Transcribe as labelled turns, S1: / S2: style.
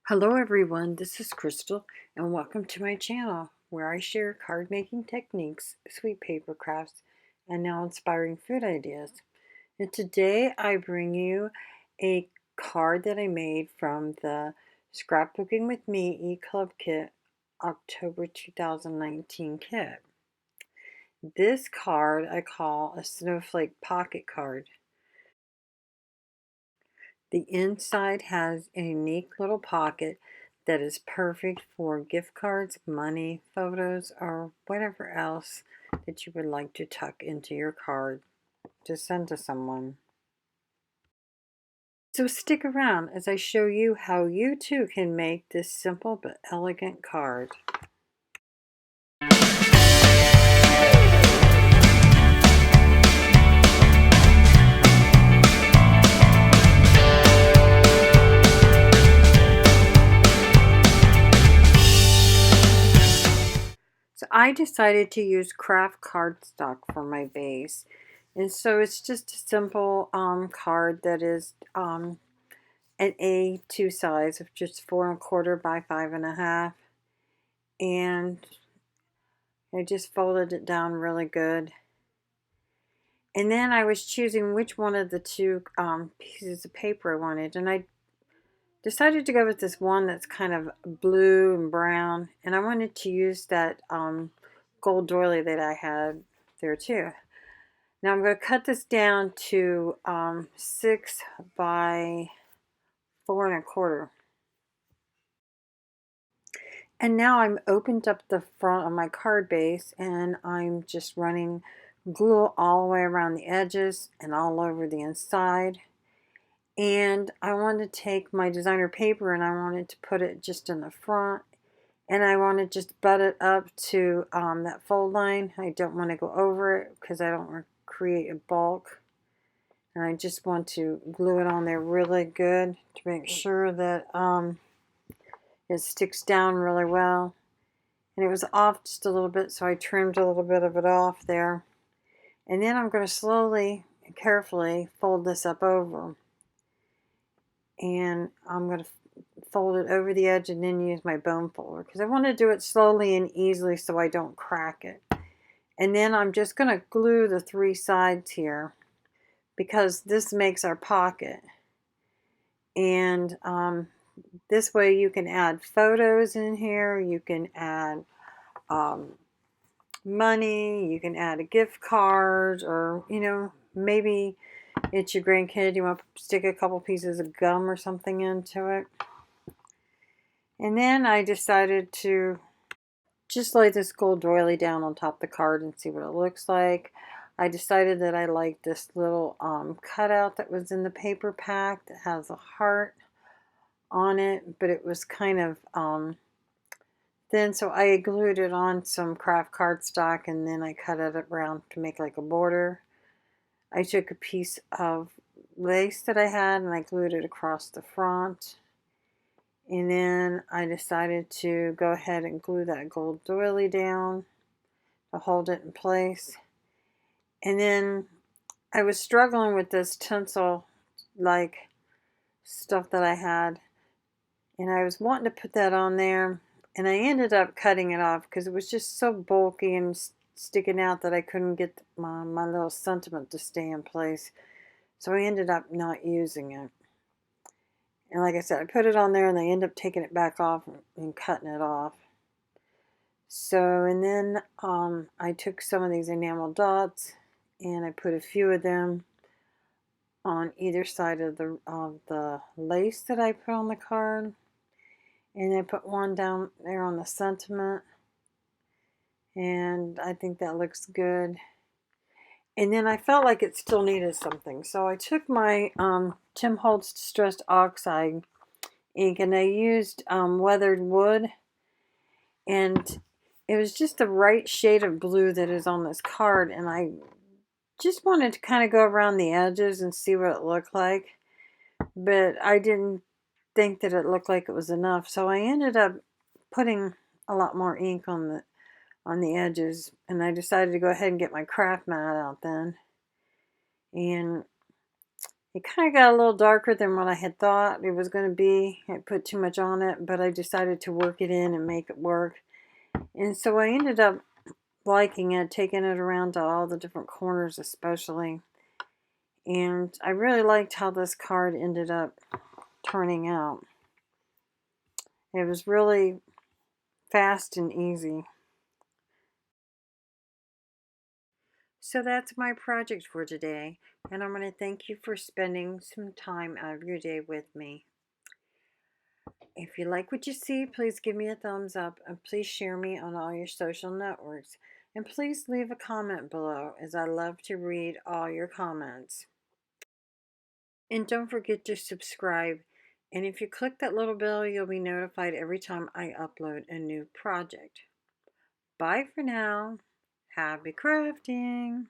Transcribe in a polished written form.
S1: Hello everyone, this is Crystal and welcome to my channel where I share card making techniques, sweet paper crafts, and now inspiring food ideas. And today I bring you a card that I made from the Scrapbooking with Me e-club kit October 2019 kit. This card I call a Snowflake pocket card. The inside has a unique little pocket that is perfect for gift cards, money, photos, or whatever else that you would like to tuck into your card to send to someone. So stick around as I show you how you too can make this simple but elegant card. So I decided to use craft cardstock for my base. And so it's just a simple card that is an A2 size of just 4¼ by 5½. And I just folded it down really good. And then I was choosing which one of the two pieces of paper I wanted. And I decided to go with this one that's kind of blue and brown. And I wanted to use that gold doily that I had there too. Now I'm going to cut this down to 6 by 4¼ And now I'm opened up the front of my card base and I'm just running glue all the way around the edges and all over the inside. And I want to take my designer paper and I wanted to put it just in the front. And I want to just butt it up to that fold line. I don't want to go over it because I don't want to create a bulk. And I just want to glue it on there really good to make sure that it sticks down really well. And it was off just a little bit, so I trimmed a little bit of it off there. And then I'm going to slowly and carefully fold this up over. And I'm going to fold it over the edge and then use my bone folder because I want to do it slowly and easily so I don't crack it. And then I'm just going to glue the 3 sides here because this makes our pocket. And this way you can add photos in here, you can add money, you can add a gift card, or maybe it's your grandkid, you want to stick a couple pieces of gum or something into it. And then I decided to just lay this gold doily down on top of the card and see what it looks like. I decided that I liked this little cutout that was in the paper pack that has a heart on it, but it was kind of thin, so I glued it on some craft cardstock and then I cut it around to make like a border. I took a piece of lace that I had and I glued it across the front. And then I decided to go ahead and glue that gold doily down to hold it in place. And then I was struggling with this tinsel like stuff that I had. And I was wanting to put that on there. And I ended up cutting it off because it was just so bulky and sticking out that I couldn't get my little sentiment to stay in place. So I ended up not using it. And like I said, I put it on there and I ended up taking it back off and cutting it off. So, and then I took some of these enamel dots and I put a few of them on either side of the lace that I put on the card. And I put one down there on the sentiment. And I think that looks good. And then I felt like it still needed something. So I took my Tim Holtz Distressed Oxide ink and I used weathered wood. And it was just the right shade of blue that is on this card. And I just wanted to kind of go around the edges and see what it looked like. But I didn't think that it looked like it was enough. So I ended up putting a lot more ink on the edges, and I decided to go ahead and get my craft mat out then. And It kind of got a little darker than what I had thought it was going to be. I put too much on it, but I decided to work it in and make it work. And so I ended up liking it, taking it around to all the different corners especially. And I really liked how this card ended up turning out. It was really fast and easy. So that's my project for today, and I'm going to thank you for spending some time out of your day with me. If you like what you see, please give me a thumbs up and please share me on all your social networks. And please leave a comment below, as I love to read all your comments. And don't forget to subscribe. And if you click that little bell, you'll be notified every time I upload a new project. Bye for now. Happy crafting.